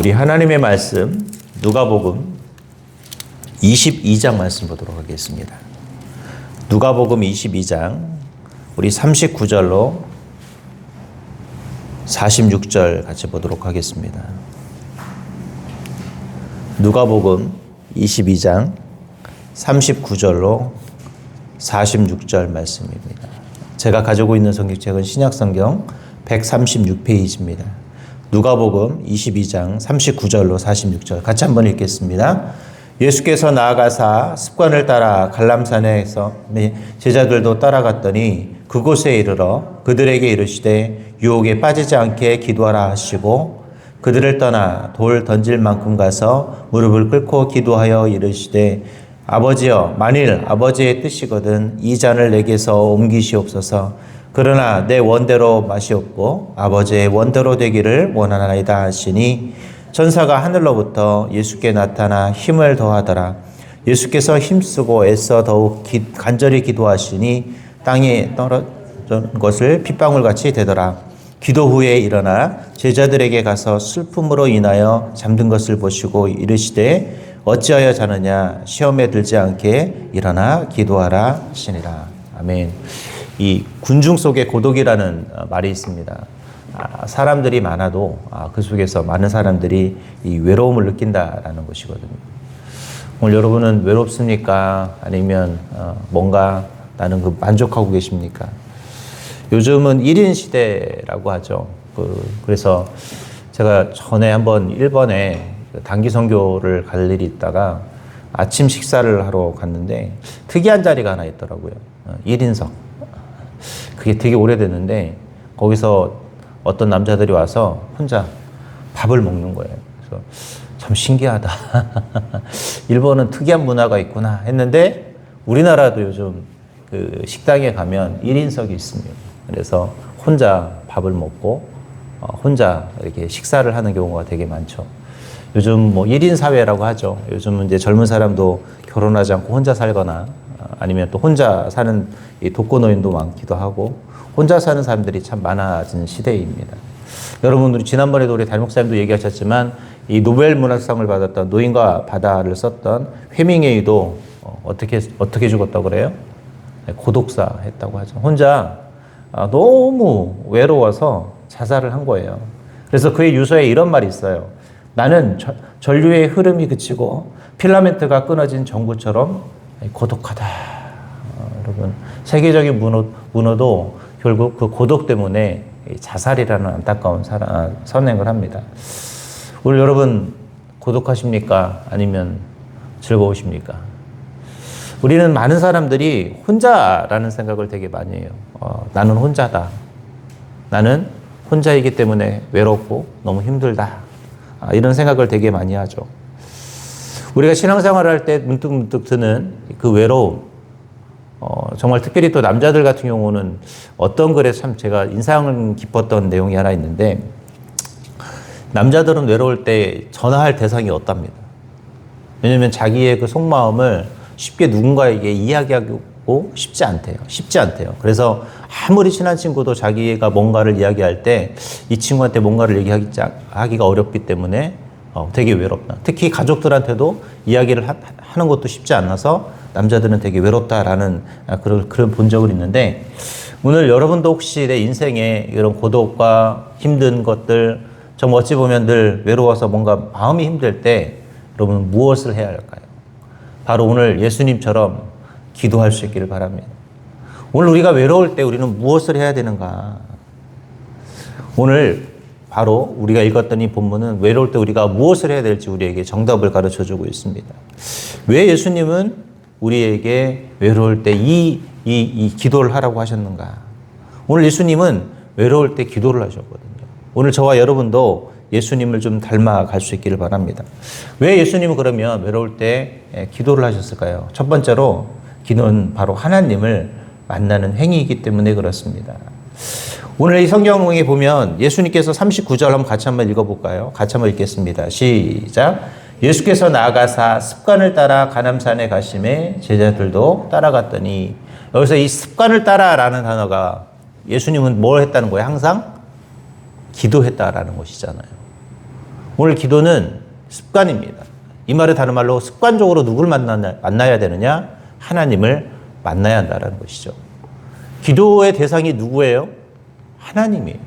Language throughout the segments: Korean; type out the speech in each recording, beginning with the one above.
우리 하나님의 말씀 누가복음 22장 말씀 보도록 하겠습니다. 누가복음 22장 우리 39절로 46절 같이 보도록 하겠습니다. 누가복음 22장 39절로 46절 말씀입니다. 제가 가지고 있는 성경책은 신약성경 136페이지입니다. 누가복음 22장 39절로 46절 같이 한번 읽겠습니다. 예수께서 나아가사 습관을 따라 갈람산에서 제자들도 따라갔더니 그곳에 이르러 그들에게 이르시되 유혹에 빠지지 않게 기도하라 하시고 그들을 떠나 돌 던질 만큼 가서 무릎을 꿇고 기도하여 이르시되 아버지여 만일 아버지의 뜻이거든 이 잔을 내게서 옮기시옵소서. 그러나 내 원대로 마시옵고 아버지의 원대로 되기를 원하나이다 하시니 천사가 하늘로부터 예수께 나타나 힘을 더하더라. 예수께서 힘쓰고 애써 더욱 간절히 기도하시니 땅에 떨어진 것을 핏방울같이 되더라. 기도 후에 일어나 제자들에게 가서 슬픔으로 인하여 잠든 것을 보시고 이르시되 어찌하여 자느냐 시험에 들지 않게 일어나 기도하라 하시니라. 아멘. 이 군중 속에 고독이라는 말이 있습니다. 사람들이 많아도 그 속에서 많은 사람들이 이 외로움을 느낀다라는 것이거든요. 오늘 여러분은 외롭습니까? 아니면 뭔가 나는 만족하고 계십니까? 요즘은 1인 시대라고 하죠. 그래서 제가 전에 한번 일본에 단기 선교를 갈 일이 있다가 아침 식사를 하러 갔는데 특이한 자리가 하나 있더라고요. 1인석. 그게 되게 오래됐는데 거기서 어떤 남자들이 와서 혼자 밥을 먹는 거예요. 그래서 참 신기하다. 일본은 특이한 문화가 있구나 했는데 우리나라도 요즘 그 식당에 가면 1인석이 있습니다. 그래서 혼자 밥을 먹고 혼자 이렇게 식사를 하는 경우가 되게 많죠. 요즘 뭐 1인 사회라고 하죠. 요즘은 이제 젊은 사람도 결혼하지 않고 혼자 살거나 아니면 또 혼자 사는 이 독거노인도 많기도 하고 혼자 사는 사람들이 참 많아진 시대입니다. 여러분, 우리 지난번에도 우리 달목사님도 얘기하셨지만 이 노벨 문학상을 받았던 노인과 바다를 썼던 해밍웨이도 어떻게 죽었다고 그래요? 고독사 했다고 하죠. 혼자 너무 외로워서 자살을 한 거예요. 그래서 그의 유서에 이런 말이 있어요. 나는 전류의 흐름이 그치고 필라멘트가 끊어진 전구처럼 고독하다. 여러분, 세계적인 문어도 결국 그 고독 때문에 자살이라는 안타까운 선행을 합니다. 오늘 여러분 고독하십니까? 아니면 즐거우십니까? 우리는 많은 사람들이 혼자라는 생각을 되게 많이 해요. 나는 혼자다. 나는 혼자이기 때문에 외롭고 너무 힘들다. 이런 생각을 되게 많이 하죠. 우리가 신앙생활을 할 때 문득문득 드는 그 외로움, 정말 특별히 또 남자들 같은 경우는 어떤 글에 참 제가 인상 깊었던 내용이 하나 있는데, 남자들은 외로울 때 전화할 대상이 없답니다. 왜냐면 자기의 그 속마음을 쉽게 누군가에게 이야기하고 쉽지 않대요. 그래서 아무리 친한 친구도 자기가 뭔가를 이야기할 때 이 친구한테 뭔가를 얘기하기가 어렵기 때문에 되게 외롭다. 특히 가족들한테도 이야기를 하는 것도 쉽지 않아서 남자들은 되게 외롭다라는 그런 본 적을 있는데, 오늘 여러분도 혹시 내 인생에 이런 고독과 힘든 것들, 좀 어찌 보면 늘 외로워서 뭔가 마음이 힘들 때 여러분 무엇을 해야 할까요? 바로 오늘 예수님처럼 기도할 수 있기를 바랍니다. 오늘 우리가 외로울 때 우리는 무엇을 해야 되는가? 오늘 바로 우리가 읽었던 이 본문은 외로울 때 우리가 무엇을 해야 될지 우리에게 정답을 가르쳐주고 있습니다. 왜 예수님은 우리에게 외로울 때 이 기도를 하라고 하셨는가? 오늘 예수님은 외로울 때 기도를 하셨거든요. 오늘 저와 여러분도 예수님을 좀 닮아갈 수 있기를 바랍니다. 왜 예수님은 그러면 외로울 때 기도를 하셨을까요? 첫 번째로 기도는 바로 하나님을 만나는 행위이기 때문에 그렇습니다. 오늘 이 성경에 보면 예수님께서 39절 한번 같이 한번 읽어볼까요? 같이 한번 읽겠습니다. 시작. 예수께서 나아가사 습관을 따라 가남산에 가심에 제자들도 따라갔더니, 여기서 이 습관을 따라라는 단어가 예수님은 뭘 했다는 거예요? 항상 기도했다라는 것이잖아요. 오늘 기도는 습관입니다. 이 말은 다른 말로 습관적으로 누구를 만나야 되느냐? 하나님을 만나야 한다는 것이죠. 기도의 대상이 누구예요? 하나님이에요.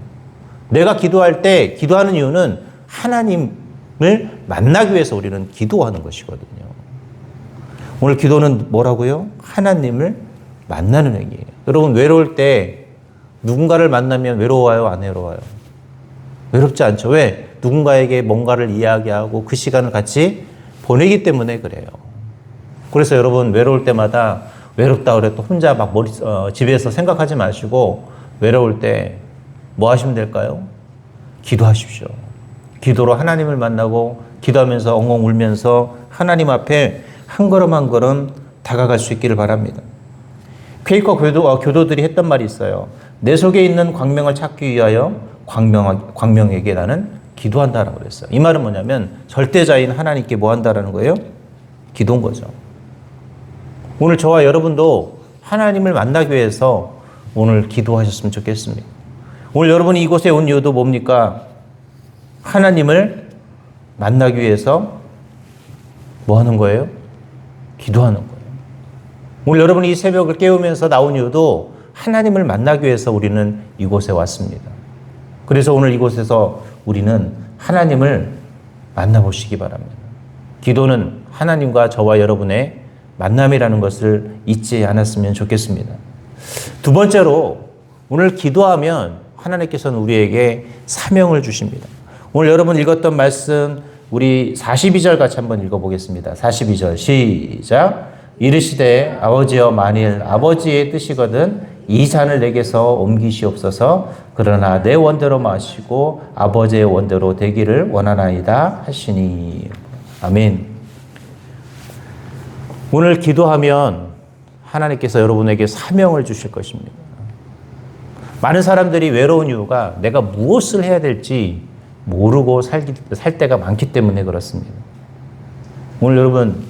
내가 기도할 때 기도하는 이유는 하나님을 만나기 위해서 우리는 기도하는 것이거든요. 오늘 기도는 뭐라고요? 하나님을 만나는 행위예요. 여러분 외로울 때 누군가를 만나면 외로워요? 안 외로워요? 외롭지 않죠. 왜? 누군가에게 뭔가를 이야기하고 그 시간을 같이 보내기 때문에 그래요. 그래서 여러분 외로울 때마다 외롭다 그래 또 혼자 막 집에서 생각하지 마시고 외로울 때 뭐 하시면 될까요? 기도하십시오. 기도로 하나님을 만나고 기도하면서 엉엉 울면서 하나님 앞에 한 걸음 한 걸음 다가갈 수 있기를 바랍니다. 퀘이커 교도들이 했던 말이 있어요. 내 속에 있는 광명을 찾기 위하여 광명에게 나는 기도한다라고 그랬어요. 이 말은 뭐냐면 절대자인 하나님께 뭐 한다라는 거예요? 기도인 거죠. 오늘 저와 여러분도 하나님을 만나기 위해서 오늘 기도하셨으면 좋겠습니다. 오늘 여러분이 이곳에 온 이유도 뭡니까? 하나님을 만나기 위해서 뭐 하는 거예요? 기도하는 거예요. 오늘 여러분이 이 새벽을 깨우면서 나온 이유도 하나님을 만나기 위해서 우리는 이곳에 왔습니다. 그래서 오늘 이곳에서 우리는 하나님을 만나보시기 바랍니다. 기도는 하나님과 저와 여러분의 만남이라는 것을 잊지 않았으면 좋겠습니다. 두 번째로 오늘 기도하면 하나님께서는 우리에게 사명을 주십니다. 오늘 여러분 읽었던 말씀 우리 42절 같이 한번 읽어보겠습니다. 42절 시작. 이르시되 아버지여 만일 아버지의 뜻이거든 이 잔을 내게서 옮기시옵소서. 그러나 내 원대로 마시고 아버지의 원대로 되기를 원하나이다 하시니. 아멘. 오늘 기도하면 하나님께서 여러분에게 사명을 주실 것입니다. 많은 사람들이 외로운 이유가 내가 무엇을 해야 될지 모르고 살 때가 많기 때문에 그렇습니다. 오늘 여러분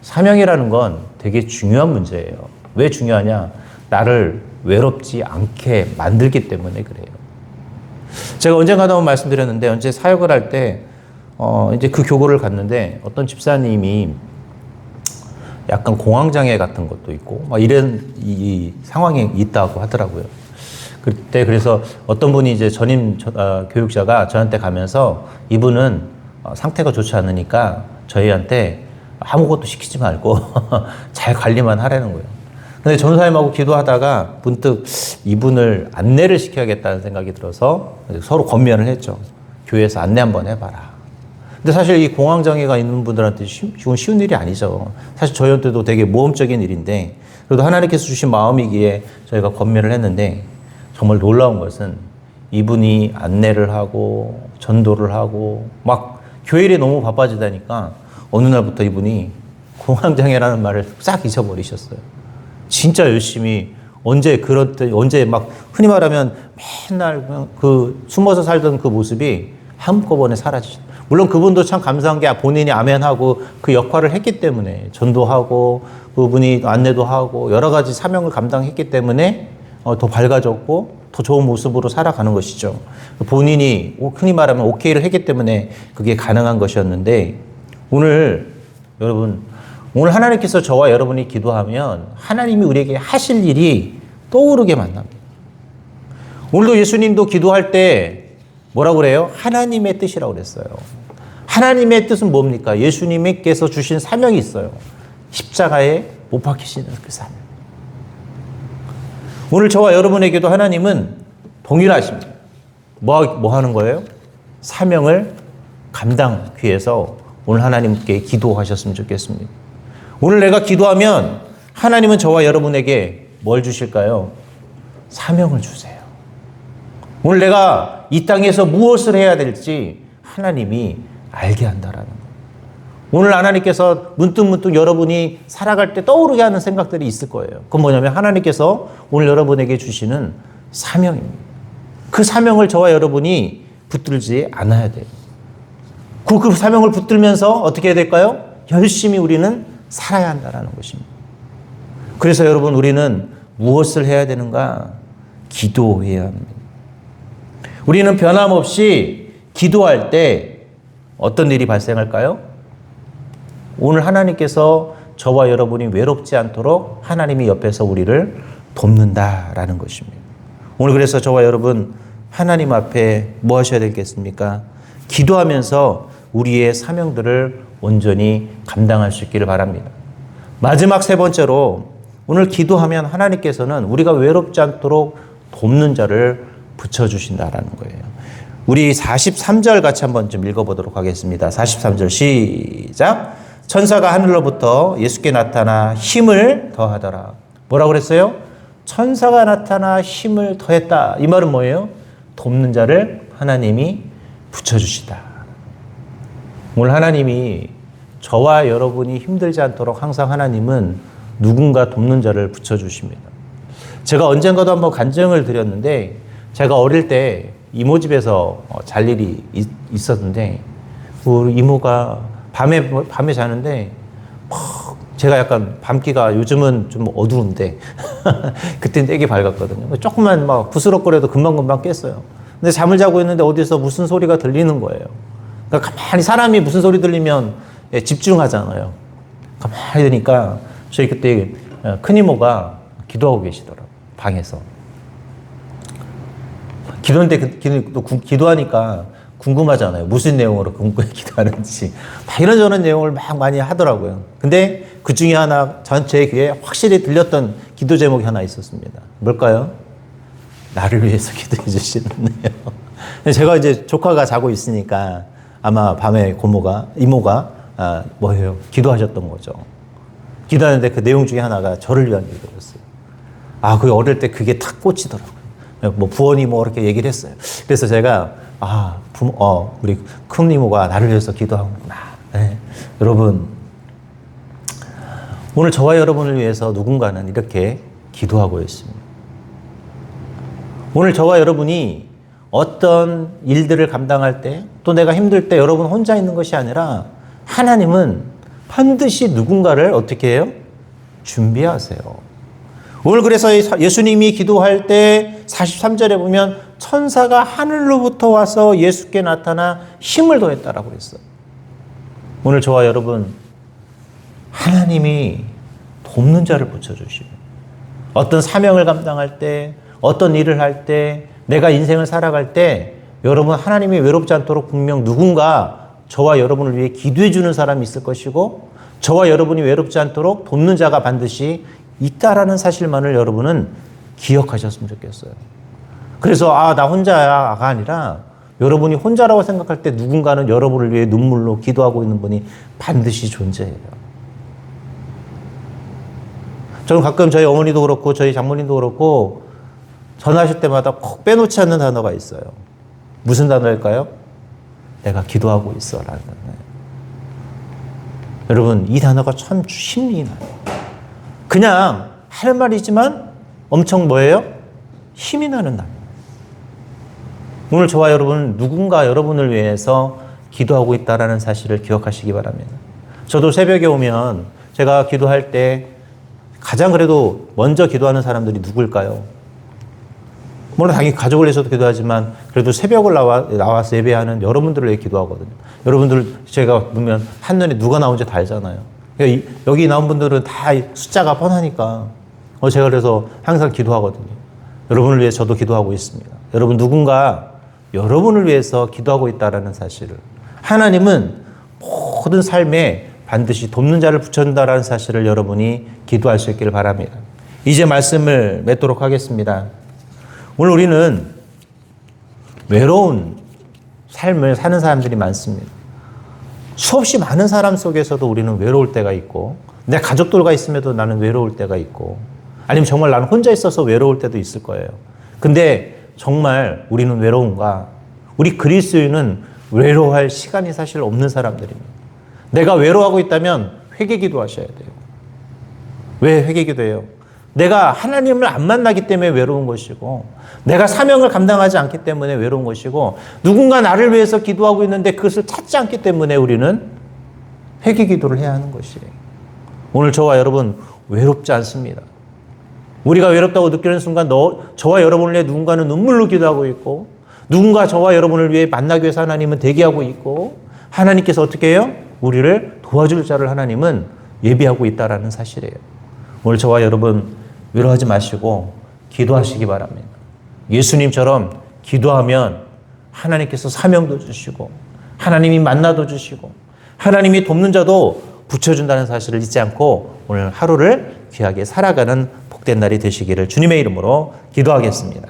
사명이라는 건 되게 중요한 문제예요. 왜 중요하냐? 나를 외롭지 않게 만들기 때문에 그래요. 제가 언젠가 한번 말씀드렸는데 언제 사역을 할 때 이제 그 교구를 갔는데 어떤 집사님이 약간 공황장애 같은 것도 있고 막 이런 이 상황이 있다고 하더라고요. 그때 그래서 어떤 분이 이제 전임 교육자가 저한테 가면서 이분은 상태가 좋지 않으니까 저희한테 아무것도 시키지 말고 잘 관리만 하라는 거예요. 근데 전사님하고 기도하다가 문득 이분을 안내를 시켜야겠다는 생각이 들어서 서로 권면을 했죠. 교회에서 안내 한번 해봐라. 근데 사실 이 공황장애가 있는 분들한테 쉬운 일이 아니죠. 사실 저희한테도 되게 모험적인 일인데 그래도 하나님께서 주신 마음이기에 저희가 권면을 했는데 정말 놀라운 것은 이분이 안내를 하고 전도를 하고 막 교회 일이 너무 바빠지다니까 어느 날부터 이분이 공황장애라는 말을 싹 잊어버리셨어요. 진짜 열심히 언제 막 흔히 말하면 맨날 그 숨어서 살던 그 모습이 한꺼번에 사라지죠. 물론 그분도 참 감사한 게 본인이 아멘하고 그 역할을 했기 때문에 전도하고 그분이 안내도 하고 여러 가지 사명을 감당했기 때문에 더 밝아졌고 더 좋은 모습으로 살아가는 것이죠. 본인이 흔히 말하면 오케이를 했기 때문에 그게 가능한 것이었는데 오늘 여러분 오늘 하나님께서 저와 여러분이 기도하면 하나님이 우리에게 하실 일이 떠오르게 만납니다. 오늘도 예수님도 기도할 때 뭐라고 그래요? 하나님의 뜻이라고 그랬어요. 하나님의 뜻은 뭡니까? 예수님께서 주신 사명이 있어요. 십자가에 못 박히시는 그 사명. 오늘 저와 여러분에게도 하나님은 동일하십니다. 뭐 하는 거예요? 사명을 감당하기 위해서 오늘 하나님께 기도하셨으면 좋겠습니다. 오늘 내가 기도하면 하나님은 저와 여러분에게 뭘 주실까요? 사명을 주세요. 오늘 내가 이 땅에서 무엇을 해야 될지 하나님이 알게 한다라는 거예요. 오늘 하나님께서 문득문득 여러분이 살아갈 때 떠오르게 하는 생각들이 있을 거예요. 그건 뭐냐면 하나님께서 오늘 여러분에게 주시는 사명입니다. 그 사명을 저와 여러분이 붙들지 않아야 돼요. 그 사명을 붙들면서 어떻게 해야 될까요? 열심히 우리는 살아야 한다는 것입니다. 그래서 여러분 우리는 무엇을 해야 되는가? 기도해야 합니다. 우리는 변함없이 기도할 때 어떤 일이 발생할까요? 오늘 하나님께서 저와 여러분이 외롭지 않도록 하나님이 옆에서 우리를 돕는다라는 것입니다. 오늘 그래서 저와 여러분 하나님 앞에 뭐 하셔야 되겠습니까? 기도하면서 우리의 사명들을 온전히 감당할 수 있기를 바랍니다. 마지막 세 번째로 오늘 기도하면 하나님께서는 우리가 외롭지 않도록 돕는 자를 붙여주신다라는 거예요. 우리 43절 같이 한번 좀 읽어보도록 하겠습니다. 43절 시작. 천사가 하늘로부터 예수께 나타나 힘을 더하더라. 뭐라고 그랬어요? 천사가 나타나 힘을 더했다. 이 말은 뭐예요? 돕는 자를 하나님이 붙여주시다. 오늘 하나님이 저와 여러분이 힘들지 않도록 항상 하나님은 누군가 돕는 자를 붙여주십니다. 제가 언젠가도 한번 간증을 드렸는데 제가 어릴 때 이모 집에서 잘 일이 있었는데 우리 이모가 밤에 자는데 제가 약간 밤기가 요즘은 좀 어두운데 그때는 되게 밝았거든요. 조금만 막 부스럭거려도 금방금방 깼어요. 근데 잠을 자고 있는데 어디서 무슨 소리가 들리는 거예요. 그러니까 가만히 사람이 무슨 소리 들리면 집중하잖아요. 가만히 들으니까 저희 그때 큰 이모가 기도하고 계시더라고요. 방에서. 기도하는데 기도하니까 궁금하잖아요. 무슨 내용으로 기도하는지. 막 이런저런 내용을 막 많이 하더라고요. 근데 그 중에 하나 제 귀에 확실히 들렸던 기도 제목이 하나 있었습니다. 뭘까요? 나를 위해서 기도해 주시는데요. 제가 이제 조카가 자고 있으니까 아마 밤에 이모가 뭐예요? 기도하셨던 거죠. 기도하는데 그 내용 중에 하나가 저를 위한 기도였어요. 그 어릴 때 그게 탁 꽂히더라고요. 부원이 이렇게 얘기를 했어요. 그래서 제가 우리 큰 이모가 나를 위해서 기도하는구나. 네. 여러분, 오늘 저와 여러분을 위해서 누군가는 이렇게 기도하고 있습니다. 오늘 저와 여러분이 어떤 일들을 감당할 때, 또 내가 힘들 때 여러분 혼자 있는 것이 아니라 하나님은 반드시 누군가를 어떻게 해요? 준비하세요. 오늘 그래서 예수님이 기도할 때 43절에 보면 천사가 하늘로부터 와서 예수께 나타나 힘을 더했다라고 그랬어요. 오늘 저와 여러분 하나님이 돕는 자를 붙여주시고 어떤 사명을 감당할 때 어떤 일을 할 때 내가 인생을 살아갈 때 여러분 하나님이 외롭지 않도록 분명 누군가 저와 여러분을 위해 기도해 주는 사람이 있을 것이고 저와 여러분이 외롭지 않도록 돕는 자가 반드시 있다라는 사실만을 여러분은 기억하셨으면 좋겠어요. 그래서 나 혼자야가 아니라 여러분이 혼자라고 생각할 때 누군가는 여러분을 위해 눈물로 기도하고 있는 분이 반드시 존재해요. 저는 가끔 저희 어머니도 그렇고 저희 장모님도 그렇고 전화하실 때마다 꼭 빼놓지 않는 단어가 있어요. 무슨 단어일까요? 내가 기도하고 있어 라는 단어예요. 여러분 이 단어가 참 힘이 나요. 그냥 할 말이지만 엄청 뭐예요? 힘이 나는 단어. 오늘 저와 여러분은 누군가 여러분을 위해서 기도하고 있다는 사실을 기억하시기 바랍니다. 저도 새벽에 오면 제가 기도할 때 가장 그래도 먼저 기도하는 사람들이 누굴까요? 물론 당연히 가족을 위해서도 기도하지만 그래도 새벽을 나와서 예배하는 여러분들을 위해 기도하거든요. 여러분들 제가 보면 한눈에 누가 나온지 다 알잖아요. 그러니까 여기 나온 분들은 다 숫자가 뻔하니까 제가 그래서 항상 기도하거든요. 여러분을 위해 저도 기도하고 있습니다. 여러분 누군가 여러분을 위해서 기도하고 있다는 사실을 하나님은 모든 삶에 반드시 돕는 자를 붙여준다는 사실을 여러분이 기도할 수 있기를 바랍니다. 이제 말씀을 맺도록 하겠습니다. 오늘 우리는 외로운 삶을 사는 사람들이 많습니다. 수없이 많은 사람 속에서도 우리는 외로울 때가 있고 내 가족들과 있음에도 나는 외로울 때가 있고 아니면 정말 나는 혼자 있어서 외로울 때도 있을 거예요. 근데 정말 우리는 외로운가? 우리 그리스도인은 외로워할 시간이 사실 없는 사람들입니다. 내가 외로워하고 있다면 회개기도 하셔야 돼요. 왜 회개기도해요? 내가 하나님을 안 만나기 때문에 외로운 것이고 내가 사명을 감당하지 않기 때문에 외로운 것이고 누군가 나를 위해서 기도하고 있는데 그것을 찾지 않기 때문에 우리는 회개기도를 해야 하는 것이에요. 오늘 저와 여러분 외롭지 않습니다. 우리가 외롭다고 느끼는 순간 저와 여러분을 위해 누군가는 눈물로 기도하고 있고 누군가 저와 여러분을 위해 만나기 위해서 하나님은 대기하고 있고 하나님께서 어떻게 해요? 우리를 도와줄 자를 하나님은 예비하고 있다라는 사실이에요. 오늘 저와 여러분 외로워하지 마시고 기도하시기 바랍니다. 예수님처럼 기도하면 하나님께서 사명도 주시고 하나님이 만나도 주시고 하나님이 돕는 자도 붙여준다는 사실을 잊지 않고 오늘 하루를 귀하게 살아가는 복된 날이 되시기를 주님의 이름으로 기도하겠습니다.